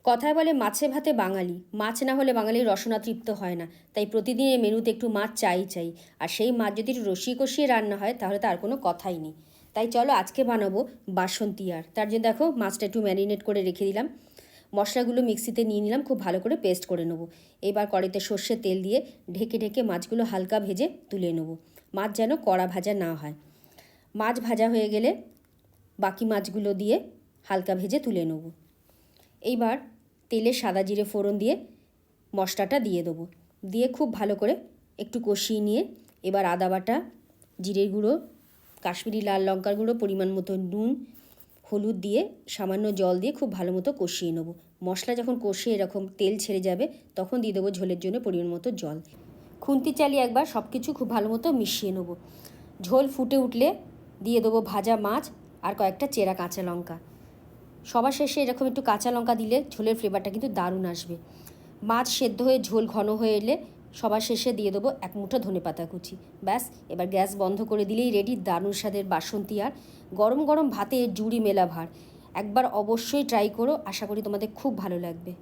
কথায় বলে মাছে ভাতে বাঙালি, মাছ না হলে বাঙালির রসনা তৃপ্ত হয় না। তাই প্রতিদিনের মেনুতে একটু মাছ চাই। আর সেই মাছ যদি একটু রসিয়ে কষিয়ে রান্না হয় তাহলে তো আর কোনো কথাই নেই। তাই চলো আজকে বানাবো বাসন্তী আর তার জন্য দেখো মাছটা একটু ম্যারিনেট করে রেখে দিলাম। মশলাগুলো মিক্সিতে নিয়ে নিলাম, খুব ভালো করে পেস্ট করে নেবো। এবার কড়াইতে সর্ষের তেল দিয়ে ঢেকে ঢেকে মাছগুলো হালকা ভেজে তুলে নেবো। মাছ যেন কড়া ভাজা না হয়। মাছ ভাজা হয়ে গেলে বাকি মাছগুলো দিয়ে হালকা ভেজে তুলে নেব। এইবার তেলে সাদা জিরে ফোড়ন দিয়ে মশলাটা দিয়ে দেবো। দিয়ে খুব ভালো করে একটু কষিয়ে নিয়ে এবার আদা বাটা, জিরের গুঁড়ো, কাশ্মীরি লাল লঙ্কার গুঁড়ো, পরিমাণ মতো নুন, হলুদ দিয়ে সামান্য জল দিয়ে খুব ভালো মতো কষিয়ে নেব। মশলা যখন কষিয়ে এরকম তেল ছেড়ে যাবে তখন দিয়ে দেবো ঝোলের জন্য পরিমাণ মতো জল। খুন্তি চালিয়ে একবার সব কিছু খুব ভালো মতো মিশিয়ে নেব। ঝোল ফুটে উঠলে দিয়ে দেবো ভাজা মাছ আর কয়েকটা চেরা কাঁচা লঙ্কা। সবার শেষে এরকম একটু কাঁচা লঙ্কা দিলে ঝোলের ফ্লেভারটা কিন্তু দারুণ আসবে। মাছ সেদ্ধ হয়ে ঝোল ঘন হয়ে এলে সবার শেষে দিয়ে দেবো এক মুঠো ধনেপাতা কুচি। ব্যাস, এবার গ্যাস বন্ধ করে দিলেই রেডি দারুণ স্বাদের বাসন্তী আর। গরম গরম ভাতে জুড়ি মেলা ভার। একবার অবশ্যই ট্রাই করো, আশা করি তোমাদের খুব ভালো লাগবে।